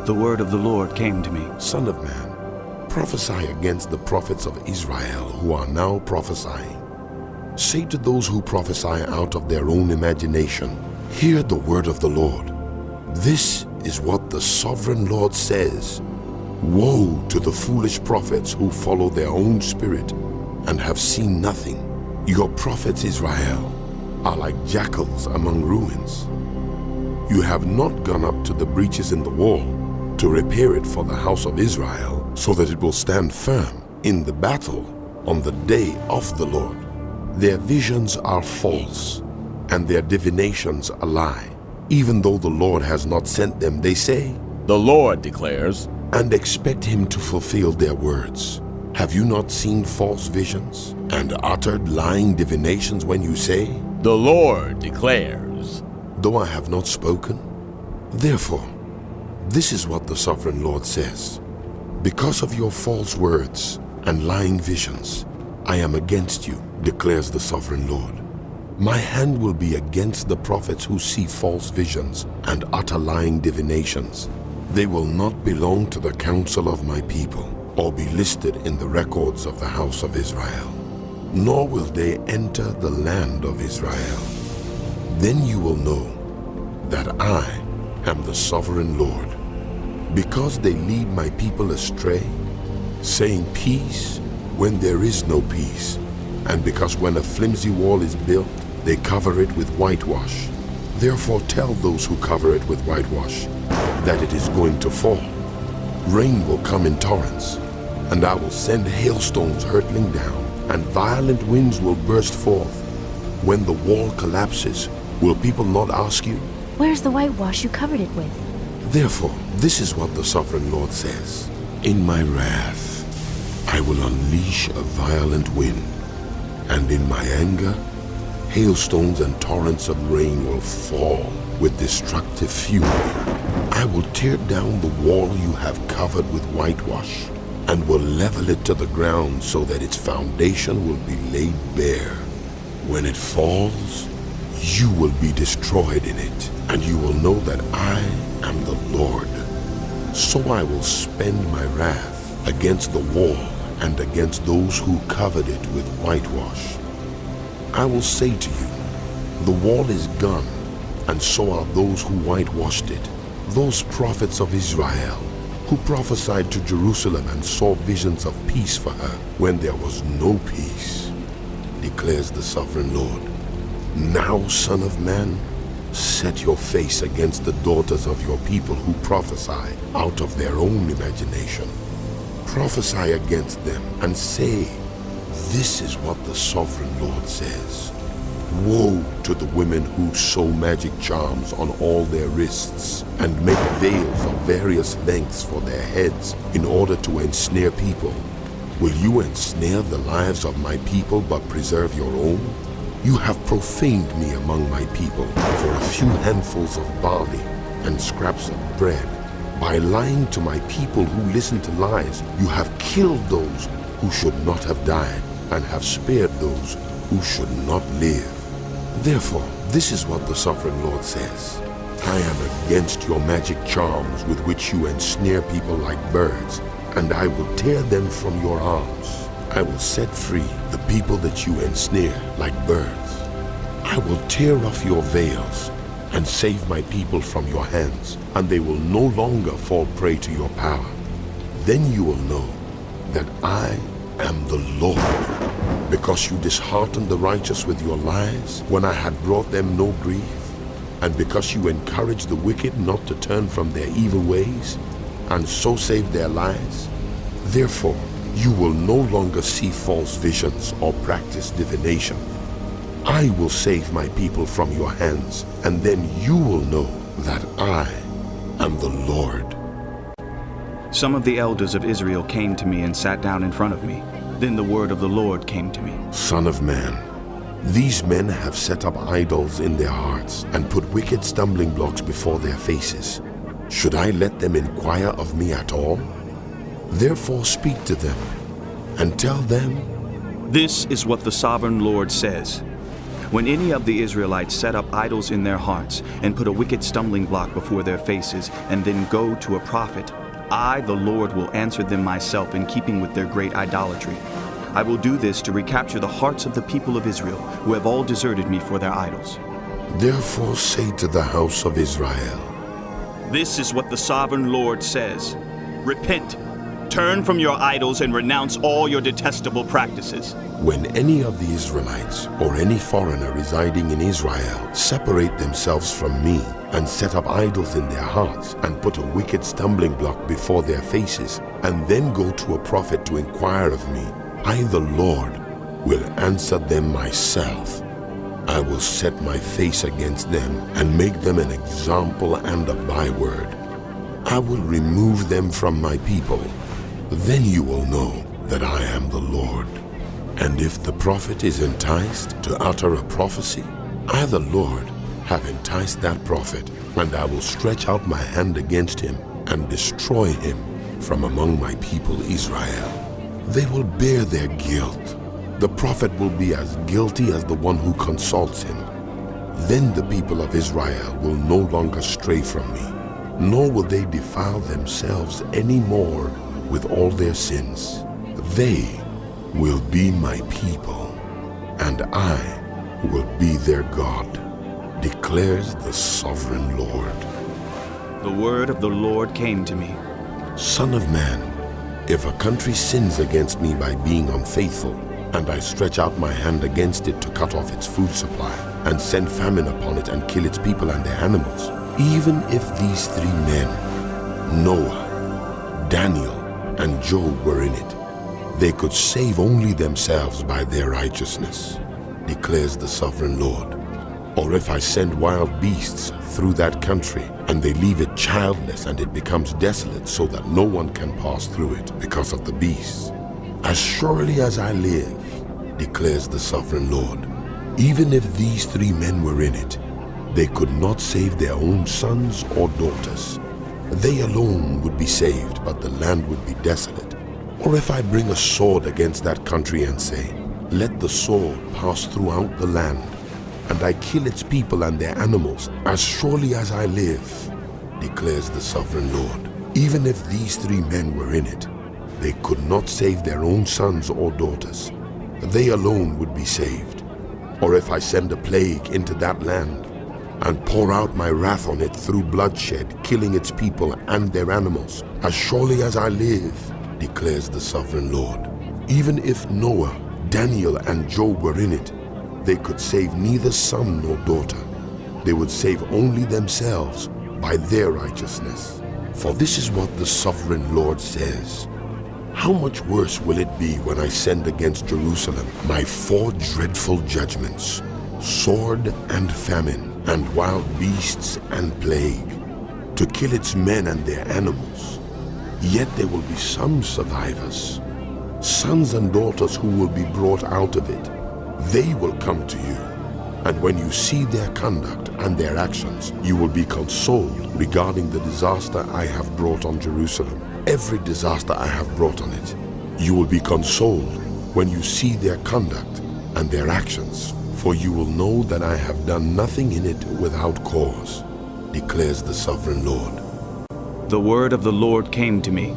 the word of the Lord came to me. Son of man, prophesy against the prophets of Israel who are now prophesying. Say to those who prophesy out of their own imagination, hear the word of the Lord. This is what the sovereign Lord says. Woe to the foolish prophets who follow their own spirit and have seen nothing. Your prophets, Israel, are like jackals among ruins. You have not gone up to the breaches in the wall to repair it for the house of Israel, so that it will stand firm in the battle on the day of the Lord. Their visions are false, and their divinations a lie. Even though the Lord has not sent them, they say, the Lord declares, and expect him to fulfill their words. Have you not seen false visions and uttered lying divinations when you say, the Lord declares, though I have not spoken? Therefore, this is what the sovereign Lord says. Because of your false words and lying visions, I am against you, declares the sovereign Lord. My hand will be against the prophets who see false visions and utter lying divinations. They will not belong to the council of my people, or be listed in the records of the house of Israel, nor will they enter the land of Israel. Then you will know that I am the sovereign Lord. Because they lead my people astray, saying peace when there is no peace, and because when a flimsy wall is built, they cover it with whitewash. Therefore tell those who cover it with whitewash that it is going to fall. Rain will come in torrents, and I will send hailstones hurtling down, and violent winds will burst forth. When the wall collapses, will people not ask you, where's the whitewash you covered it with? Therefore, this is what the sovereign Lord says. In my wrath, I will unleash a violent wind, and in my anger, hailstones and torrents of rain will fall with destructive fury. I will tear down the wall you have covered with whitewash, and will level it to the ground so that its foundation will be laid bare. When it falls, you will be destroyed in it, and you will know that I am the Lord. So I will spend my wrath against the wall and against those who covered it with whitewash. I will say to you, the wall is gone, and so are those who whitewashed it. Those prophets of Israel who prophesied to Jerusalem and saw visions of peace for her when there was no peace, declares the sovereign Lord. Now, son of man, set your face against the daughters of your people who prophesy out of their own imagination. Prophesy against them and say, this is what the sovereign Lord says. Woe to the women who sew magic charms on all their wrists and make veils of various lengths for their heads in order to ensnare people. Will you ensnare the lives of my people but preserve your own? You have profaned me among my people for a few handfuls of barley and scraps of bread. By lying to my people who listen to lies, you have killed those who should not have died and have spared those who should not live. Therefore, this is what the sovereign Lord says. I am against your magic charms with which you ensnare people like birds, and I will tear them from your arms. I will set free the people that you ensnare like birds. I will tear off your veils and save my people from your hands, and they will no longer fall prey to your power. Then you will know that I am the Lord, because you disheartened the righteous with your lies when I had brought them no grief, and because you encouraged the wicked not to turn from their evil ways, and so saved their lives. Therefore, you will no longer see false visions or practice divination. I will save my people from your hands, and then you will know that I am the Lord. Some of the elders of Israel came to me and sat down in front of me. Then the word of the Lord came to me. Son of man, these men have set up idols in their hearts and put wicked stumbling blocks before their faces. Should I let them inquire of me at all? Therefore speak to them and tell them, this is what the sovereign Lord says. When any of the Israelites set up idols in their hearts and put a wicked stumbling block before their faces and then go to a prophet, I, the Lord, will answer them myself in keeping with their great idolatry. I will do this to recapture the hearts of the people of Israel, who have all deserted me for their idols. Therefore say to the house of Israel, This is what the sovereign Lord says. Repent, turn from your idols and renounce all your detestable practices. when any of the Israelites or any foreigner residing in Israel separate themselves from me and set up idols in their hearts and put a wicked stumbling block before their faces and then go to a prophet to inquire of me, I, the Lord, will answer them myself. I will set my face against them and make them an example and a byword. I will remove them from my people. Then you will know that I am the Lord. And if the prophet is enticed to utter a prophecy, I, the Lord, have enticed that prophet, and I will stretch out my hand against him and destroy him from among my people Israel. They will bear their guilt. The prophet will be as guilty as the one who consults him. Then the people of Israel will no longer stray from me, nor will they defile themselves any more with all their sins. They will be my people, and I will be their God, declares the sovereign Lord. The word of the Lord came to me. Son of man, if a country sins against me by being unfaithful, and I stretch out my hand against it to cut off its food supply, and send famine upon it and kill its people and their animals, even if these three men, Noah, Daniel, and Job, were in it, they could save only themselves by their righteousness, declares the sovereign Lord. Or if I send wild beasts through that country, and they leave it childless and it becomes desolate so that no one can pass through it because of the beasts, as surely as I live, declares the sovereign Lord, even if these three men were in it, they could not save their own sons or daughters. They alone would be saved, but the land would be desolate. Or if I bring a sword against that country and say, let the sword pass throughout the land, and I kill its people and their animals, as surely as I live, declares the sovereign Lord, even if these three men were in it, they could not save their own sons or daughters. They alone would be saved. Or if I send a plague into that land and pour out my wrath on it through bloodshed, killing its people and their animals, as surely as I live, declares the sovereign Lord, even if Noah, Daniel, and Job were in it, they could save neither son nor daughter. They would save only themselves by their righteousness. For this is what the sovereign Lord says. How much worse will it be when I send against Jerusalem my 4 dreadful judgments, sword and famine, and wild beasts and plague, to kill its men and their animals. Yet there will be some survivors, sons and daughters who will be brought out of it. They will come to you, and when you see their conduct and their actions, you will be consoled regarding the disaster I have brought on Jerusalem. Every disaster I have brought on it, you will be consoled when you see their conduct and their actions, for you will know that I have done nothing in it without cause, declares the sovereign Lord. The word of the Lord came to me.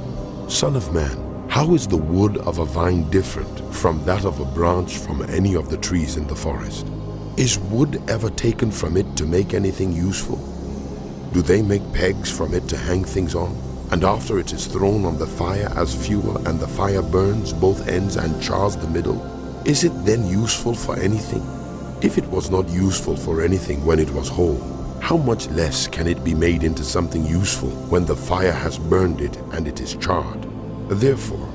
Son of man, how is the wood of a vine different from that of a branch from any of the trees in the forest? Is wood ever taken from it to make anything useful? Do they make pegs from it to hang things on? And after it is thrown on the fire as fuel, and the fire burns both ends and chars the middle, is it then useful for anything? If it was not useful for anything when it was whole, how much less can it be made into something useful when the fire has burned it and it is charred? Therefore,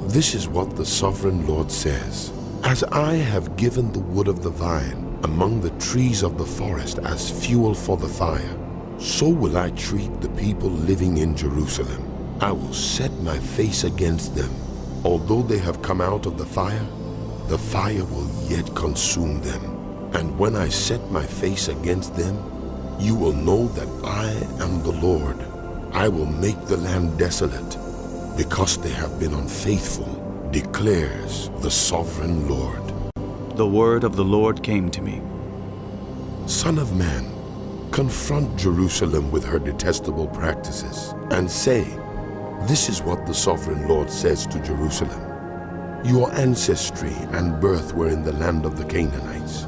this is what the sovereign Lord says. As I have given the wood of the vine among the trees of the forest as fuel for the fire, so will I treat the people living in Jerusalem. I will set my face against them. Although they have come out of the fire will yet consume them. And when I set my face against them, you will know that I am the Lord. I will make the land desolate, because they have been unfaithful, declares the sovereign Lord. The word of the Lord came to me. Son of man, confront Jerusalem with her detestable practices, and say, this is what the sovereign Lord says to Jerusalem. Your ancestry and birth were in the land of the Canaanites.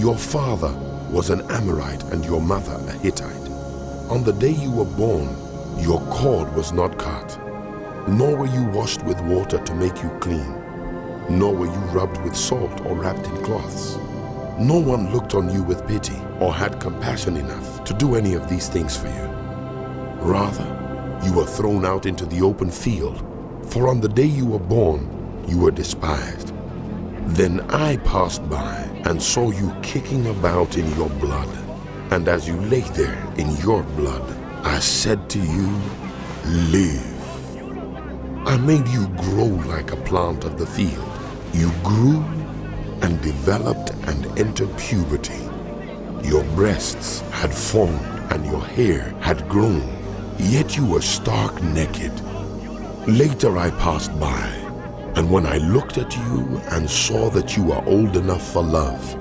Your father was an Amorite and your mother a Hittite. On the day you were born, your cord was not cut, nor were you washed with water to make you clean, nor were you rubbed with salt or wrapped in cloths. No one looked on you with pity or had compassion enough to do any of these things for you. Rather, you were thrown out into the open field, for on the day you were born, you were despised. Then I passed by and saw you kicking about in your blood. And as you lay there in your blood, I said to you, live. I made you grow like a plant of the field. You grew and developed and entered puberty. Your breasts had formed and your hair had grown, yet you were stark naked. Later I passed by, and when I looked at you and saw that you were old enough for love,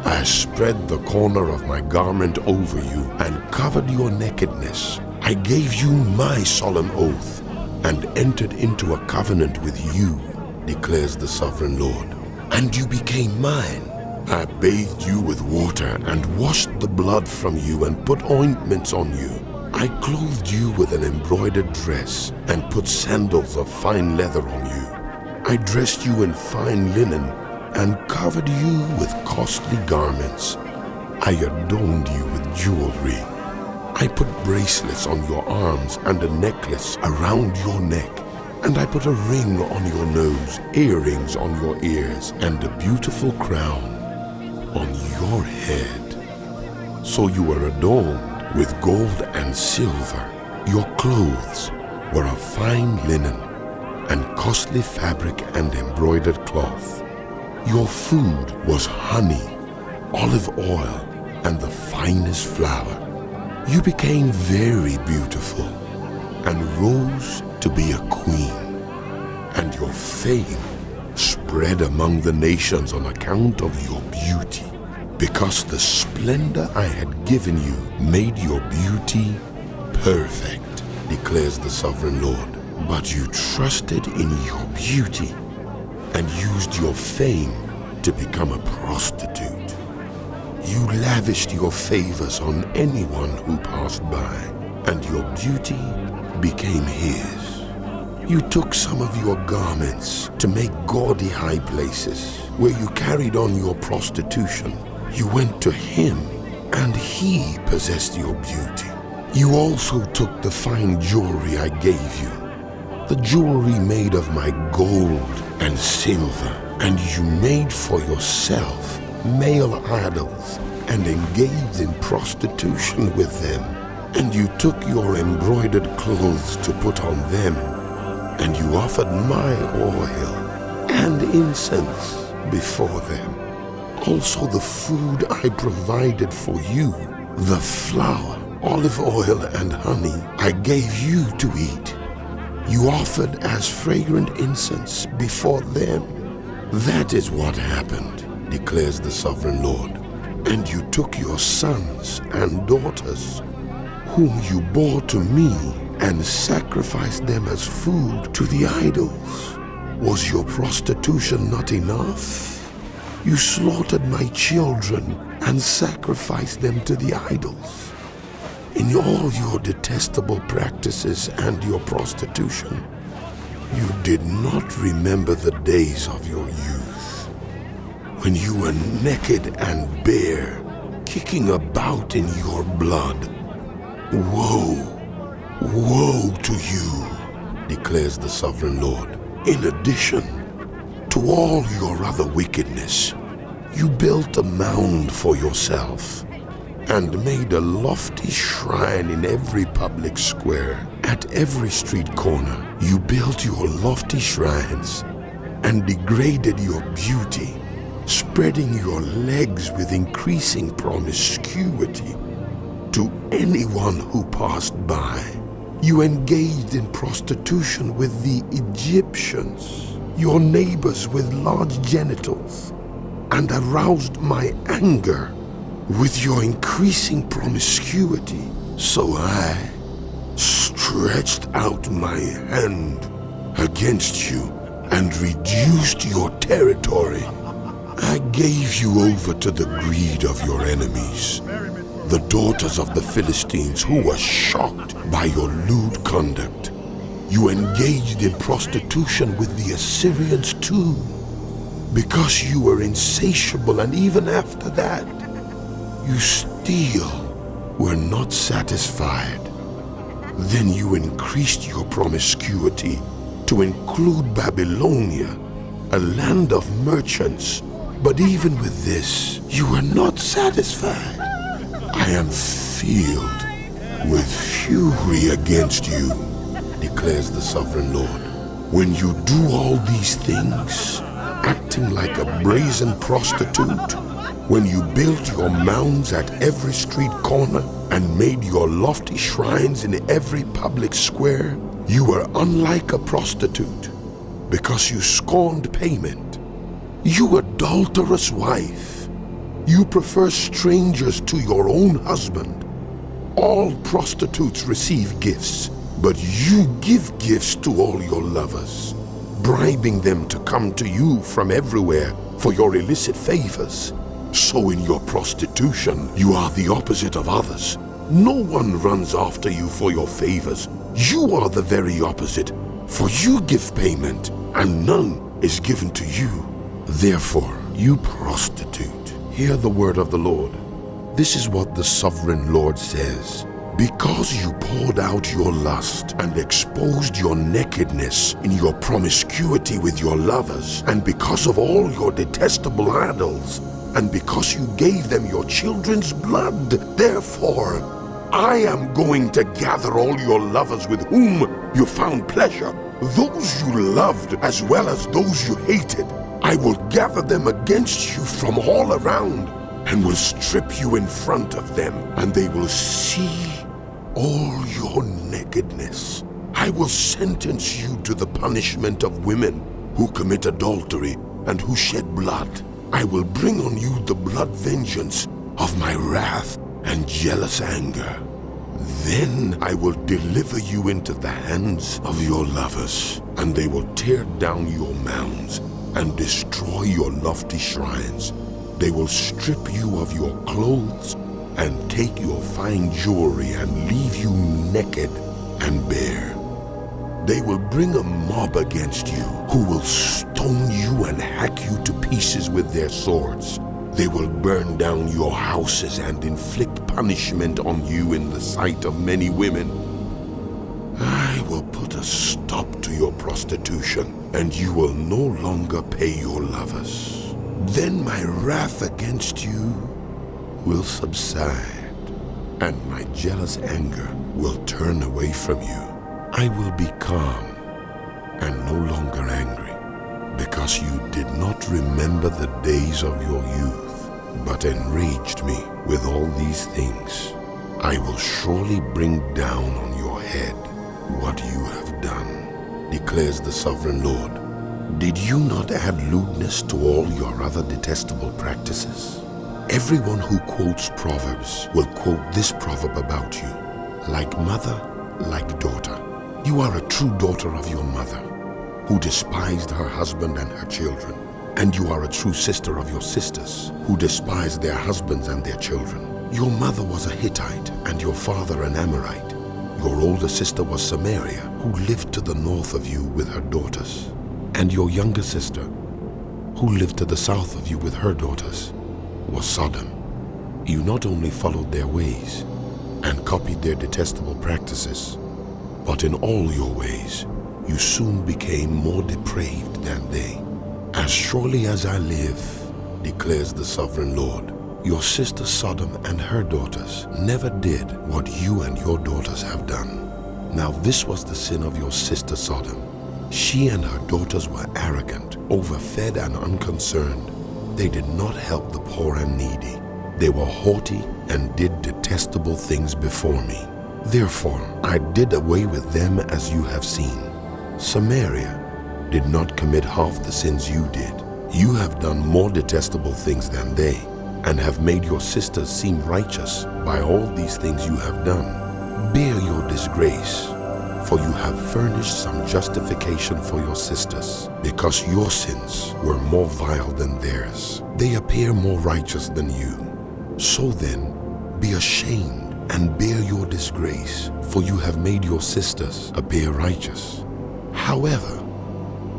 I spread the corner of my garment over you and covered your nakedness. I gave you my solemn oath and entered into a covenant with you, declares the sovereign Lord. And you became mine. I bathed you with water and washed the blood from you and put ointments on you. I clothed you with an embroidered dress and put sandals of fine leather on you. I dressed you in fine linen and covered you with costly garments. I adorned you with jewelry. I put bracelets on your arms and a necklace around your neck. And I put a ring on your nose, earrings on your ears, and a beautiful crown on your head. So you were adorned with gold and silver. Your clothes were of fine linen and costly fabric and embroidered cloth. Your food was honey, olive oil, and the finest flour. You became very beautiful and rose to be a queen, and your fame spread among the nations on account of your beauty, because the splendor I had given you made your beauty perfect, declares the sovereign Lord. But you trusted in your beauty and used your fame to become a prostitute. You lavished your favors on anyone who passed by, and your beauty became his. You took some of your garments to make gaudy high places where you carried on your prostitution. You went to him, and he possessed your beauty. You also took the fine jewelry I gave you, the jewelry made of my gold and silver, and you made for yourself male idols and engaged in prostitution with them. And you took your embroidered clothes to put on them, and you offered my oil and incense before them. Also the food I provided for you, the flour, olive oil, and honey, I gave you to eat. You offered as fragrant incense before them. That is what happened, declares the sovereign Lord. And you took your sons and daughters, whom you bore to me, and sacrificed them as food to the idols. Was your prostitution not enough? You slaughtered my children and sacrificed them to the idols. In all your detestable practices and your prostitution, you did not remember the days of your youth, when you were naked and bare, kicking about in your blood. Woe, woe to you, declares the sovereign Lord. In addition to all your other wickedness, you built a mound for yourself and made a lofty shrine in every public square. At every street corner, you built your lofty shrines and degraded your beauty, spreading your legs with increasing promiscuity to anyone who passed by. You engaged in prostitution with the Egyptians, your neighbors with large genitals, and aroused my anger with your increasing promiscuity. So I stretched out my hand against you and reduced your territory. I gave you over to the greed of your enemies, the daughters of the Philistines, who were shocked by your lewd conduct. You engaged in prostitution with the Assyrians too, because you were insatiable, and even after that, you still were not satisfied. Then you increased your promiscuity to include Babylonia, a land of merchants. But even with this, you are not satisfied. I am filled with fury against you, declares the sovereign Lord. When you do all these things, acting like a brazen prostitute, when you built your mounds at every street corner and made your lofty shrines in every public square, you were unlike a prostitute because you scorned payment. You adulterous wife, you prefer strangers to your own husband. All prostitutes receive gifts, but you give gifts to all your lovers, bribing them to come to you from everywhere for your illicit favors. So in your prostitution, you are the opposite of others. No one runs after you for your favors. You are the very opposite, for you give payment, and none is given to you. Therefore, you prostitute, hear the word of the Lord. This is what the sovereign Lord says. Because you poured out your lust and exposed your nakedness in your promiscuity with your lovers, and because of all your detestable idols, and because you gave them your children's blood, therefore, I am going to gather all your lovers with whom you found pleasure, those you loved as well as those you hated. I will gather them against you from all around, and will strip you in front of them, and they will see all your nakedness. I will sentence you to the punishment of women who commit adultery and who shed blood. I will bring on you the blood vengeance of my wrath and jealous anger. Then I will deliver you into the hands of your lovers, and they will tear down your mounds and destroy your lofty shrines. They will strip you of your clothes and take your fine jewelry and leave you naked and bare. They will bring a mob against you who will stone you and hack you to pieces with their swords. They will burn down your houses and inflict punishment on you in the sight of many women. I will put a stop to your prostitution, and you will no longer pay your lovers. Then my wrath against you will subside, and my jealous anger will turn away from you. I will be calm and no longer angry, because you did not remember the days of your youth, but enraged me with all these things. I will surely bring down on your head what you have done, declares the sovereign Lord. Did you not add lewdness to all your other detestable practices? Everyone who quotes Proverbs will quote this proverb about you: like mother, like daughter. You are a true daughter of your mother, who despised her husband and her children. And you are a true sister of your sisters, who despised their husbands and their children. Your mother was a Hittite, and your father an Amorite. Your older sister was Samaria, who lived to the north of you with her daughters. And your younger sister, who lived to the south of you with her daughters, was Sodom. You not only followed their ways and copied their detestable practices, but in all your ways you soon became more depraved than they. As surely as I live, declares the sovereign Lord, your sister Sodom and her daughters never did what you and your daughters have done. Now this was the sin of your sister Sodom. She and her daughters were arrogant, overfed and unconcerned. They did not help the poor and needy. They were haughty and did detestable things before me. Therefore I did away with them as you have seen. Samaria did not commit half the sins you did. You have done more detestable things than they. and have made your sisters seem righteous by all these things you have done, bear your disgrace, for you have furnished some justification for your sisters, because your sins were more vile than theirs. They appear more righteous than you. So then, be ashamed and bear your disgrace, for you have made your sisters appear righteous. However,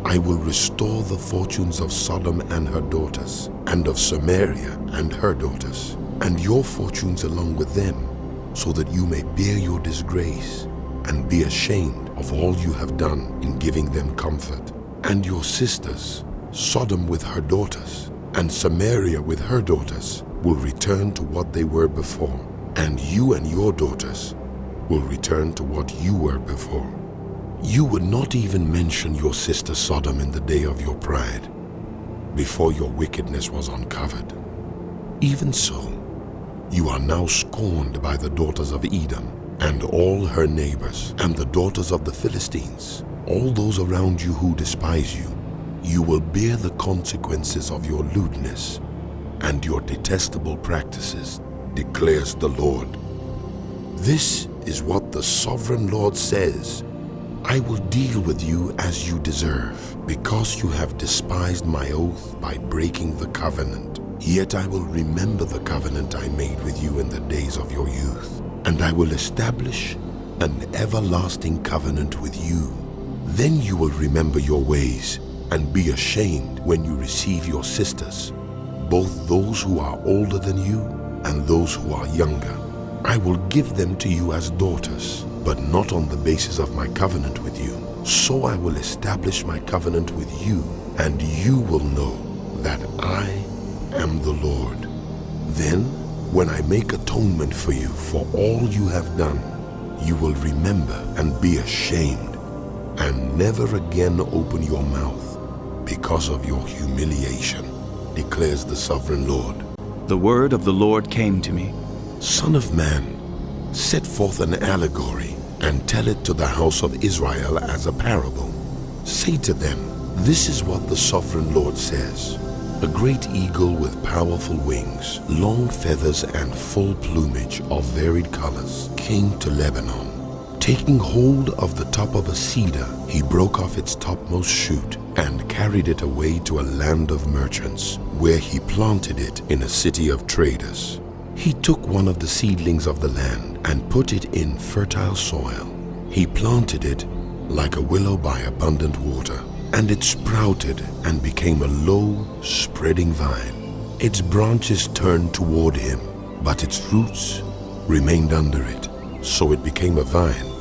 I will restore the fortunes of Sodom and her daughters, and of Samaria and her daughters, and your fortunes along with them, so that you may bear your disgrace and be ashamed of all you have done in giving them comfort. And your sisters, Sodom with her daughters, and Samaria with her daughters, will return to what they were before, and you and your daughters will return to what you were before. You would not even mention your sister Sodom in the day of your pride, before your wickedness was uncovered. Even so, you are now scorned by the daughters of Edom, and all her neighbors, and the daughters of the Philistines, all those around you who despise you. You will bear the consequences of your lewdness and your detestable practices, declares the Lord. This is what the sovereign Lord says. I will deal with you as you deserve, because you have despised my oath by breaking the covenant. Yet I will remember the covenant I made with you in the days of your youth, and I will establish an everlasting covenant with you. Then you will remember your ways and be ashamed when you receive your sisters, both those who are older than you and those who are younger. I will give them to you as daughters, but not on the basis of my covenant with you. So I will establish my covenant with you, and you will know that I am the Lord. Then, when I make atonement for you for all you have done, you will remember and be ashamed, and never again open your mouth because of your humiliation, declares the sovereign Lord. The word of the Lord came to me. Son of man, set forth an allegory and tell it to the house of Israel as a parable. Say to them, this is what the sovereign Lord says. A great eagle with powerful wings, long feathers and full plumage of varied colors came to Lebanon. Taking hold of the top of a cedar, he broke off its topmost shoot and carried it away to a land of merchants, where he planted it in a city of traders. He took one of the seedlings of the land and put it in fertile soil. He planted it like a willow by abundant water, and it sprouted and became a low, spreading vine. Its branches turned toward him, but its roots remained under it. So it became a vine,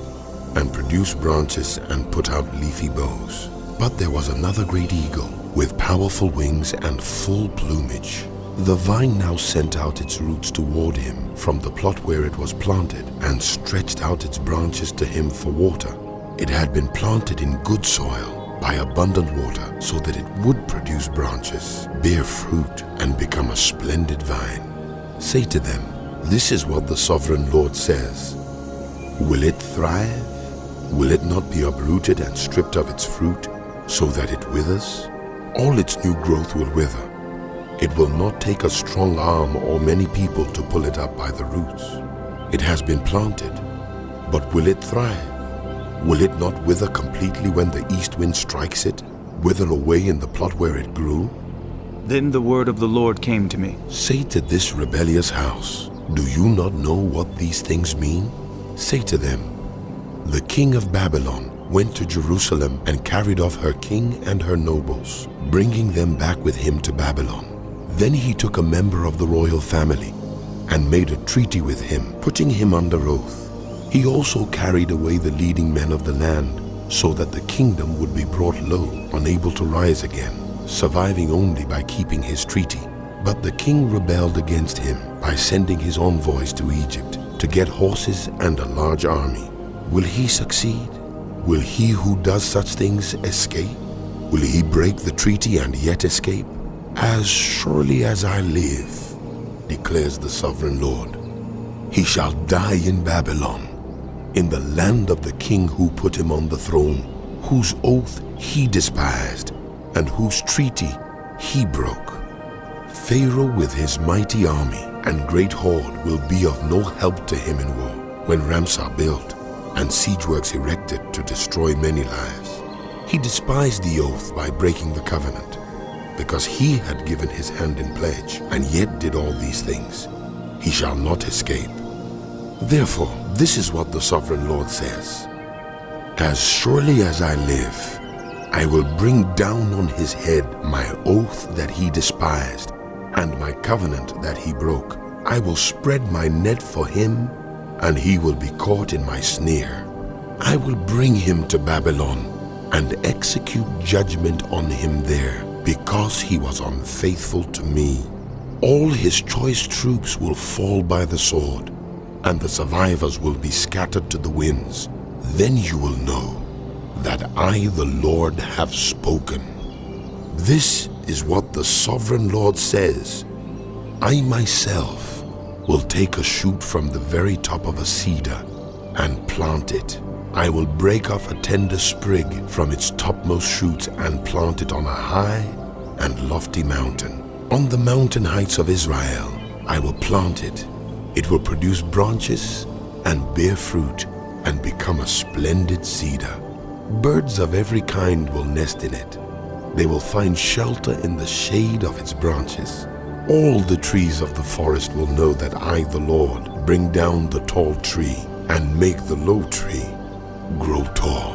and produced branches and put out leafy boughs. But there was another great eagle, with powerful wings and full plumage. The vine now sent out its roots toward him from the plot where it was planted, and stretched out its branches to him for water. It had been planted in good soil, by abundant water, so that it would produce branches, bear fruit, and become a splendid vine. Say to them, this is what the sovereign Lord says. Will it thrive? Will it not be uprooted and stripped of its fruit, so that it withers? All its new growth will wither. It will not take a strong arm or many people to pull it up by the roots. It has been planted, but will it thrive? Will it not wither completely when the east wind strikes it, wither away in the plot where it grew? Then the word of the Lord came to me. Say to this rebellious house, do you not know what these things mean? Say to them, the king of Babylon went to Jerusalem and carried off her king and her nobles, bringing them back with him to Babylon. Then he took a member of the royal family and made a treaty with him, putting him under oath. He also carried away the leading men of the land, so that the kingdom would be brought low, unable to rise again, surviving only by keeping his treaty. But the king rebelled against him by sending his envoys to Egypt to get horses and a large army. Will he succeed? Will he who does such things escape? Will he break the treaty and yet escape? As surely as I live, declares the sovereign Lord, he shall die in Babylon, in the land of the king who put him on the throne, whose oath he despised, and whose treaty he broke. Pharaoh with his mighty army and great horde will be of no help to him in war when ramps are built and siege works erected to destroy many lives. He despised the oath by breaking the covenant, because he had given his hand in pledge and yet did all these things. He shall not escape. Therefore, this is what the sovereign Lord says. As surely as I live, I will bring down on his head my oath that he despised and my covenant that he broke. I will spread my net for him, and he will be caught in my snare. I will bring him to Babylon and execute judgment on him there, because he was unfaithful to me. All his choice troops will fall by the sword, and the survivors will be scattered to the winds. Then you will know that I, the Lord, have spoken. This is what the sovereign Lord says. I myself will take a shoot from the very top of a cedar and plant it. I will break off a tender sprig from its topmost shoots and plant it on a high and lofty mountain. On the mountain heights of Israel, I will plant it. It will produce branches and bear fruit and become a splendid cedar. Birds of every kind will nest in it. They will find shelter in the shade of its branches. All the trees of the forest will know that I, the Lord, bring down the tall tree and make the low tree grow tall.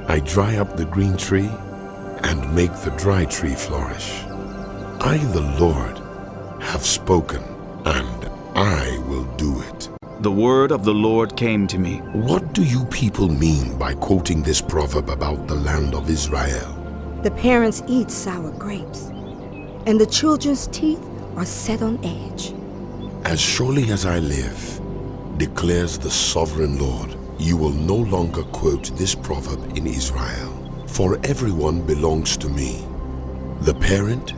I dry up the green tree and make the dry tree flourish. I, the Lord, have spoken, and I will do it. The word of the Lord came to me. What do you people mean by quoting this proverb about the land of Israel? The parents eat sour grapes, and the children's teeth are set on edge. As surely as I live, declares the sovereign Lord, you will no longer quote this proverb in Israel, for everyone belongs to me, the parent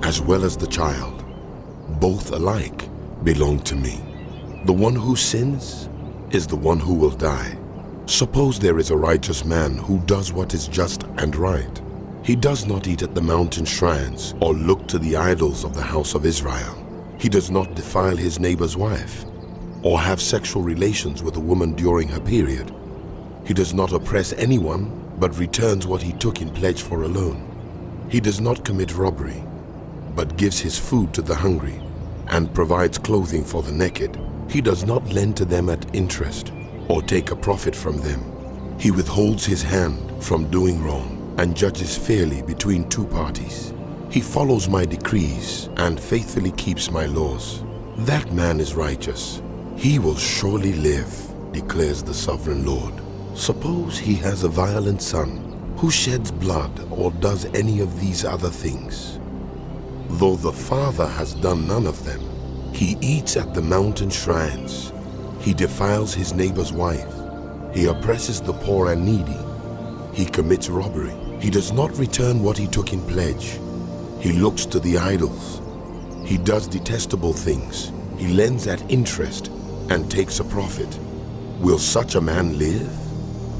as well as the child. Both alike belong to me. The one who sins is the one who will die. Suppose there is a righteous man who does what is just and right. He does not eat at the mountain shrines or look to the idols of the house of Israel. He does not defile his neighbor's wife or have sexual relations with a woman during her period. He does not oppress anyone but returns what he took in pledge for a loan. He does not commit robbery but gives his food to the hungry and provides clothing for the naked. He does not lend to them at interest or take a profit from them. He withholds his hand from doing wrong and judges fairly between two parties. He follows my decrees and faithfully keeps my laws. That man is righteous. He will surely live, declares the sovereign Lord. Suppose he has a violent son who sheds blood or does any of these other things. Though the father has done none of them, he eats at the mountain shrines. He defiles his neighbor's wife. He oppresses the poor and needy. He commits robbery. He does not return what he took in pledge. He looks to the idols. He does detestable things. He lends at interest and takes a profit. Will such a man live?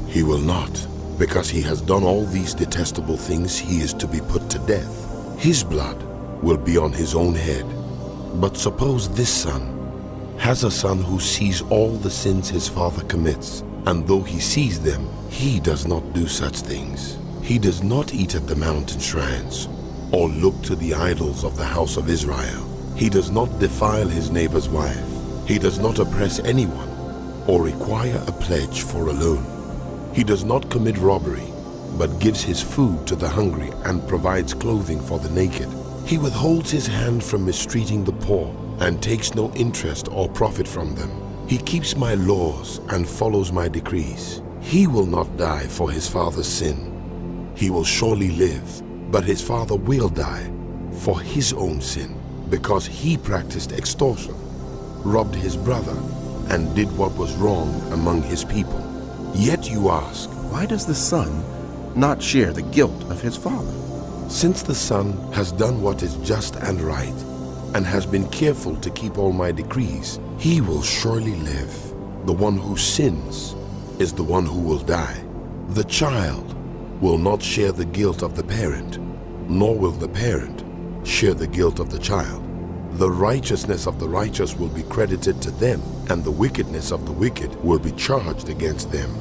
He will not. Because he has done all these detestable things, he is to be put to death. His blood will be on his own head. But suppose this son has a son who sees all the sins his father commits, and though he sees them, he does not do such things. He does not eat at the mountain shrines or look to the idols of the house of Israel. He does not defile his neighbor's wife. He does not oppress anyone or require a pledge for a loan. He does not commit robbery, but gives his food to the hungry and provides clothing for the naked. He withholds his hand from mistreating the poor and takes no interest or profit from them. He keeps my laws and follows my decrees. He will not die for his father's sin. He will surely live, but his father will die for his own sin, because he practiced extortion, robbed his brother, and did what was wrong among his people. Yet you ask, why does the son not share the guilt of his father? Since the son has done what is just and right, and has been careful to keep all my decrees, he will surely live. The one who sins is the one who will die. The child will not share the guilt of the parent, nor will the parent share the guilt of the child. The righteousness of the righteous will be credited to them, and the wickedness of the wicked will be charged against them.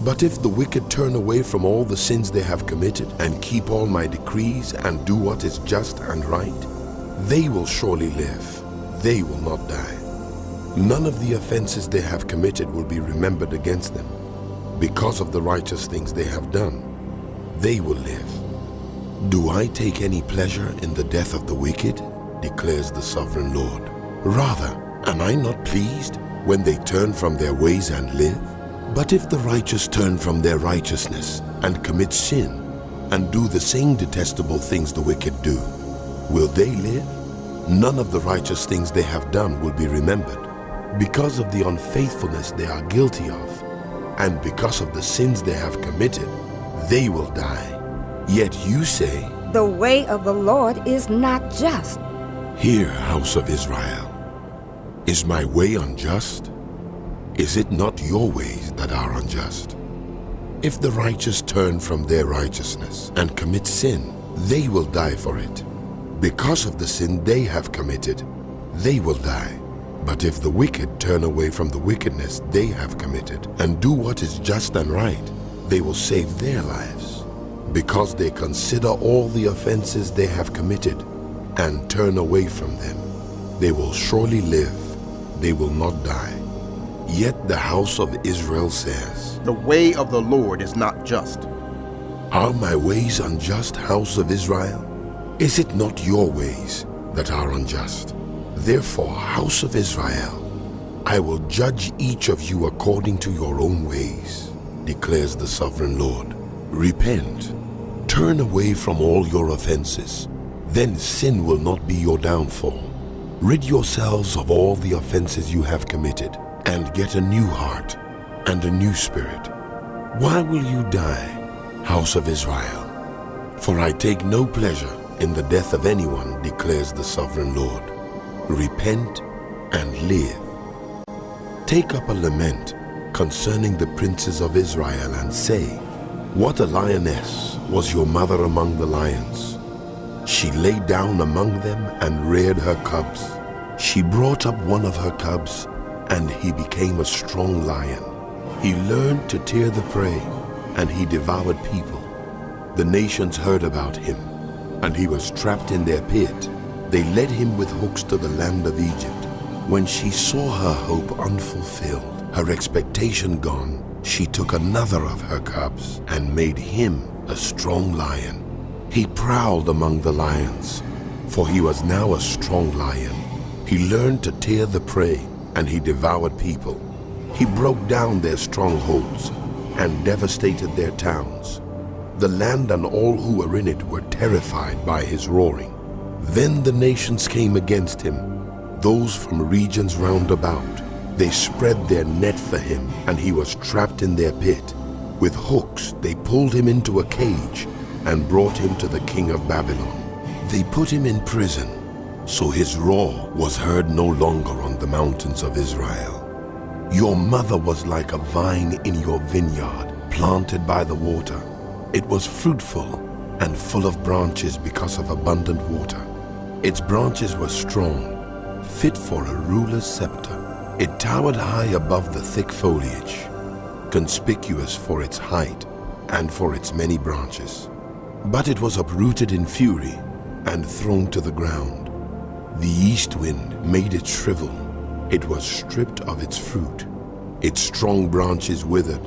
But if the wicked turn away from all the sins they have committed, and keep all my decrees, and do what is just and right, they will surely live, they will not die. None of the offenses they have committed will be remembered against them. Because of the righteous things they have done, they will live. Do I take any pleasure in the death of the wicked? Declares the sovereign Lord. Rather, am I not pleased when they turn from their ways and live? But if the righteous turn from their righteousness and commit sin and do the same detestable things the wicked do, will they live? None of the righteous things they have done will be remembered. Because of the unfaithfulness they are guilty of, and because of the sins they have committed, they will die. Yet you say, The way of the Lord is not just. Hear, house of Israel. Is my way unjust? Is it not your ways that are unjust? If the righteous turn from their righteousness and commit sin, they will die for it. Because of the sin they have committed, they will die. But if the wicked turn away from the wickedness they have committed and do what is just and right, they will save their lives. Because they consider all the offenses they have committed and turn away from them, they will surely live, they will not die. Yet the house of Israel says, The way of the Lord is not just. Are my ways unjust, house of Israel? Is it not your ways that are unjust? Therefore, house of Israel, I will judge each of you according to your own ways, declares the sovereign Lord. Repent, turn away from all your offenses, then sin will not be your downfall. Rid yourselves of all the offenses you have committed, and get a new heart and a new spirit. Why will you die, house of Israel? For I take no pleasure in the death of anyone, declares the sovereign Lord. Repent and live. Take up a lament concerning the princes of Israel and say, What a lioness was your mother among the lions. She lay down among them and reared her cubs. She brought up one of her cubs, and he became a strong lion. He learned to tear the prey, and he devoured people. The nations heard about him, and he was trapped in their pit. They led him with hooks to the land of Egypt. When she saw her hope unfulfilled, her expectation gone, she took another of her cubs and made him a strong lion. He prowled among the lions, for he was now a strong lion. He learned to tear the prey, and he devoured people. He broke down their strongholds and devastated their towns. The land and all who were in it were terrified by his roaring. Then the nations came against him, those from regions round about. They spread their net for him, and he was trapped in their pit. With hooks they pulled him into a cage and brought him to the king of Babylon. They put him in prison, so his roar was heard no longer on the mountains of Israel. Your mother was like a vine in your vineyard, planted by the water. It was fruitful and full of branches because of abundant water. Its branches were strong, fit for a ruler's scepter. It towered high above the thick foliage, conspicuous for its height and for its many branches. But it was uprooted in fury and thrown to the ground. The east wind made it shrivel. It was stripped of its fruit. Its strong branches withered,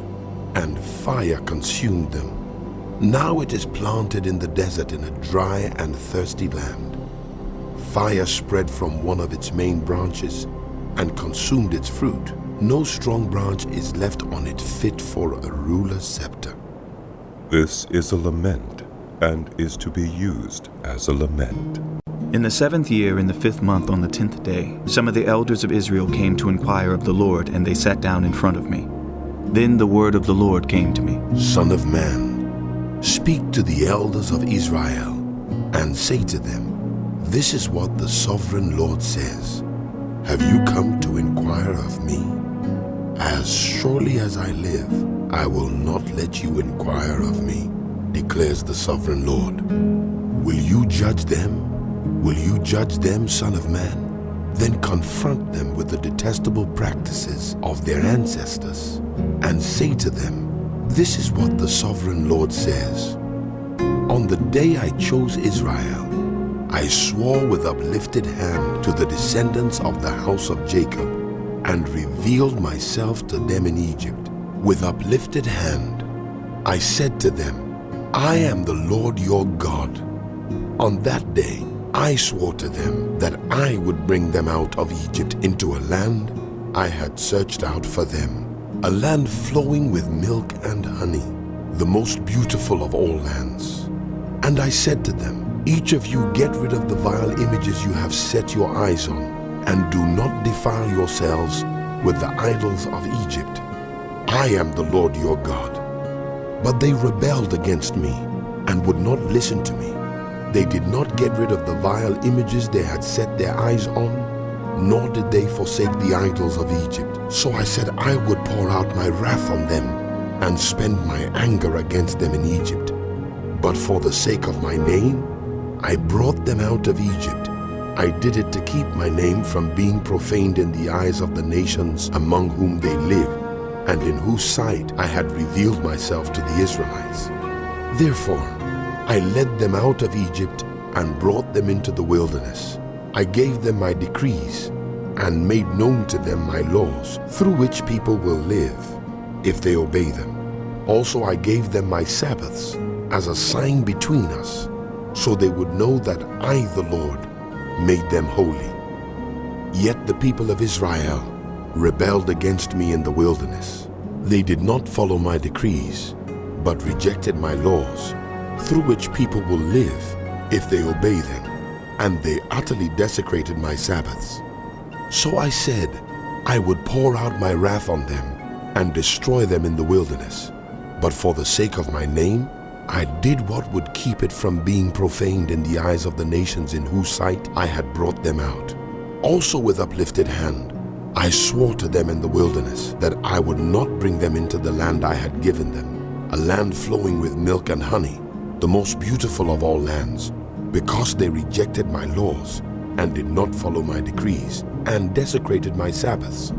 and fire consumed them. Now it is planted in the desert in a dry and thirsty land. Fire spread from one of its main branches and consumed its fruit. No strong branch is left on it fit for a ruler's scepter. This is a lament, and is to be used as a lament. In the 7th year, in the 5th month, on the 10th day, some of the elders of Israel came to inquire of the Lord, and they sat down in front of me. Then the word of the Lord came to me. Son of man, speak to the elders of Israel, and say to them, This is what the sovereign Lord says. Have you come to inquire of me? As surely as I live, I will not let you inquire of me, declares the sovereign Lord. Will you judge them? Will you judge them, son of man? then confront them with the detestable practices of their ancestors, and say to them, "This is what the sovereign Lord says. On the day I chose Israel, I swore with uplifted hand to the descendants of the house of Jacob, and revealed myself to them in Egypt. With uplifted hand, I said to them, I am the Lord your God. On that day, I swore to them that I would bring them out of Egypt into a land I had searched out for them, a land flowing with milk and honey, the most beautiful of all lands. And I said to them, each of you get rid of the vile images you have set your eyes on, and do not defile yourselves with the idols of Egypt. I am the Lord your God. But they rebelled against me and would not listen to me. They did not get rid of the vile images they had set their eyes on, nor did they forsake the idols of Egypt. So I said I would pour out my wrath on them and spend my anger against them in Egypt. But for the sake of my name, I brought them out of Egypt. I did it to keep my name from being profaned in the eyes of the nations among whom they live, and in whose sight I had revealed myself to the Israelites. Therefore, I led them out of Egypt and brought them into the wilderness. I gave them my decrees and made known to them my laws, through which people will live, if they obey them. Also I gave them my Sabbaths as a sign between us, so they would know that I, the Lord, made them holy. Yet the people of Israel rebelled against me in the wilderness. They did not follow my decrees, but rejected my laws, through which people will live if they obey them, and they utterly desecrated my Sabbaths. So I said I would pour out my wrath on them and destroy them in the wilderness. But for the sake of my name, I did what would keep it from being profaned in the eyes of the nations in whose sight I had brought them out. Also with uplifted hand, I swore to them in the wilderness that I would not bring them into the land I had given them, a land flowing with milk and honey, the most beautiful of all lands, because they rejected my laws and did not follow my decrees and desecrated my Sabbaths,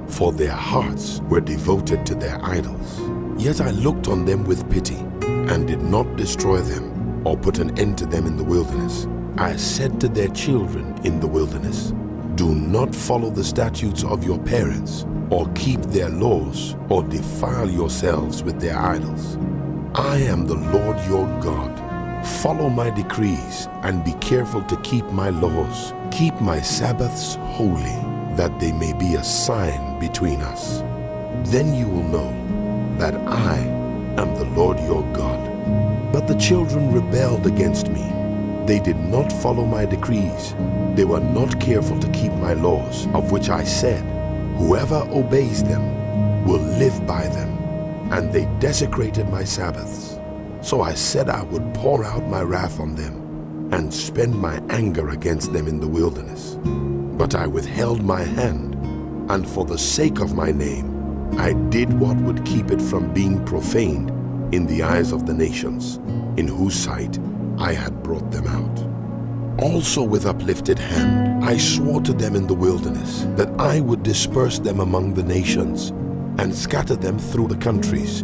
for their hearts were devoted to their idols. Yet I looked on them with pity and did not destroy them or put an end to them in the wilderness. I said to their children in the wilderness, do not follow the statutes of your parents, or keep their laws, or defile yourselves with their idols. I am the Lord your God. Follow my decrees and be careful to keep my laws. Keep my Sabbaths holy, that they may be a sign between us. Then you will know that I am the Lord your God. But the children rebelled against me. They did not follow my decrees. They were not careful to keep my laws, of which I said, whoever obeys them will live by them. And they desecrated my Sabbaths. So I said I would pour out my wrath on them and spend my anger against them in the wilderness. But I withheld my hand, and for the sake of my name, I did what would keep it from being profaned in the eyes of the nations, in whose sight I had brought them out. Also with uplifted hand, I swore to them in the wilderness that I would disperse them among the nations and scatter them through the countries,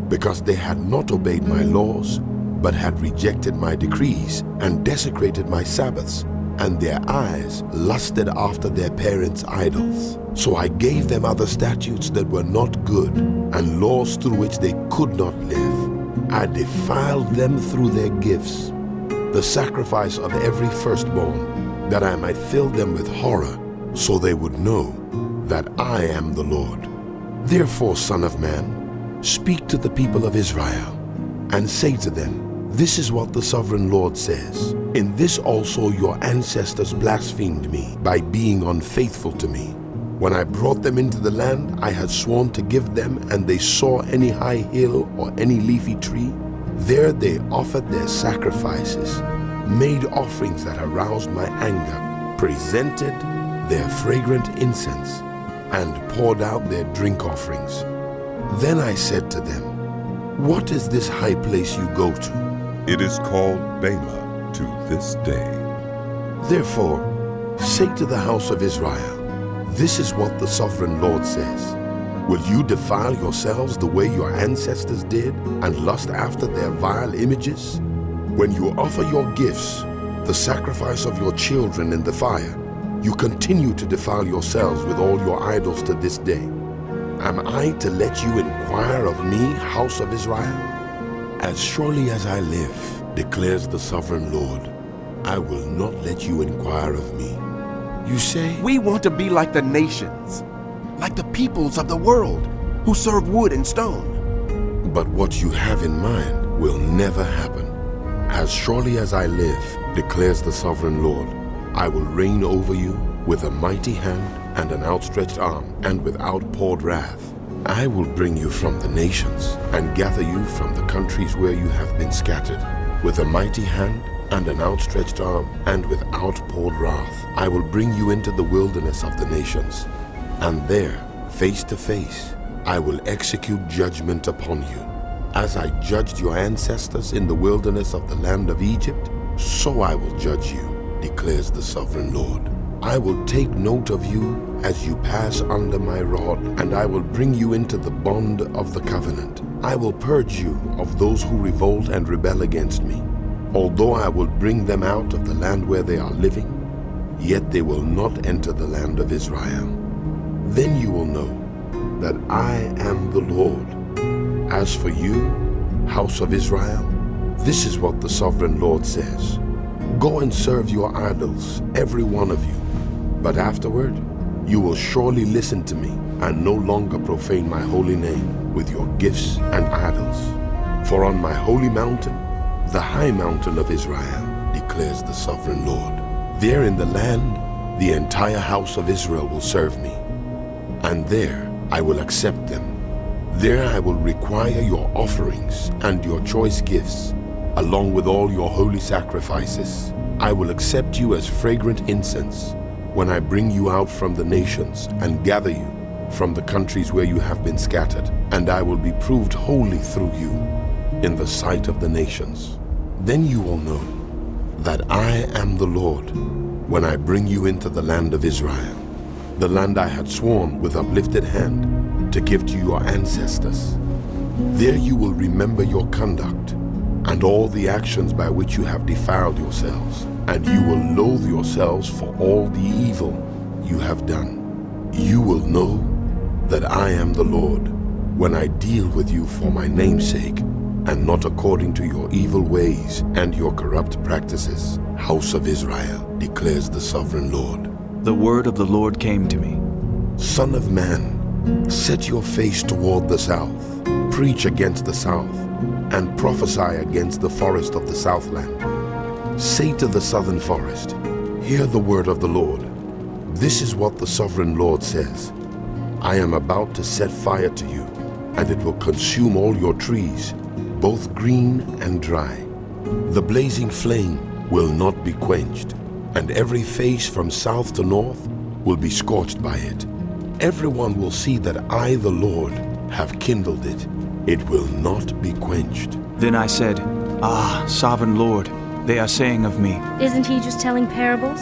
because they had not obeyed my laws, but had rejected my decrees and desecrated my Sabbaths, and their eyes lusted after their parents' idols. So I gave them other statutes that were not good, and laws through which they could not live. I defiled them through their gifts, the sacrifice of every firstborn, that I might fill them with horror, so they would know that I am the Lord. Therefore, Son of man, speak to the people of Israel, and say to them, this is what the sovereign Lord says. In this also your ancestors blasphemed me by being unfaithful to me. When I brought them into the land I had sworn to give them, and they saw any high hill or any leafy tree, there they offered their sacrifices, made offerings that aroused my anger, presented their fragrant incense, and poured out their drink offerings. Then I said to them, what is this high place you go to? It is called Bema to this day. Therefore, Say to the house of Israel, this is what the sovereign Lord says. Will you defile yourselves the way your ancestors did and lust after their vile images? When you offer your gifts, the sacrifice of your children in the fire, you continue to defile yourselves with all your idols to this day. Am I to let you inquire of me, house of Israel? As surely as I live, declares the sovereign Lord, I will not let you inquire of me. You say, We want to be like the nations, like the peoples of the world who serve wood and stone. but what you have in mind will never happen. As surely as I live, declares the sovereign Lord, I will reign over you with a mighty hand and an outstretched arm and with outpoured wrath. I will bring you from the nations and gather you from the countries where you have been scattered. With a mighty hand and an outstretched arm and with outpoured wrath, I will bring you into the wilderness of the nations. And there, face to face, I will execute judgment upon you. As I judged your ancestors in the wilderness of the land of Egypt, so I will judge you, declares the sovereign Lord. I will take note of you as you pass under my rod, and I will bring you into the bond of the covenant. I will purge you of those who revolt and rebel against me. Although I will bring them out of the land where they are living, yet they will not enter the land of Israel. Then you will know that I am the Lord. As for you, house of Israel, this is what the sovereign Lord says. Go and serve your idols, every one of you. But afterward, you will surely listen to me and no longer profane my holy name with your gifts and idols. For on my holy mountain, the high mountain of Israel, declares the sovereign Lord, there in the land, the entire house of Israel will serve me. And there I will accept them. There I will require your offerings and your choice gifts, along with all your holy sacrifices. I will accept you as fragrant incense when I bring you out from the nations and gather you from the countries where you have been scattered, and I will be proved holy through you in the sight of the nations. Then you will know that I am the Lord when I bring you into the land of Israel, the land I had sworn with uplifted hand to give to your ancestors. There you will remember your conduct and all the actions by which you have defiled yourselves, and you will loathe yourselves for all the evil you have done. You will know that I am the Lord when I deal with you for my name's sake, and not according to your evil ways and your corrupt practices. House of Israel, declares the sovereign Lord. The word of the Lord came to me. Son of man, set your face toward the south, preach against the south, and prophesy against the forest of the southland. Say to the southern forest, hear the word of the Lord. This is what the sovereign Lord says. I am about to set fire to you, and it will consume all your trees, both green and dry. The blazing flame will not be quenched, and every face from south to north will be scorched by it. Everyone will see that I, the Lord, have kindled it. It will not be quenched. Then I said, Ah, sovereign Lord, they are saying of me, Isn't he just telling parables?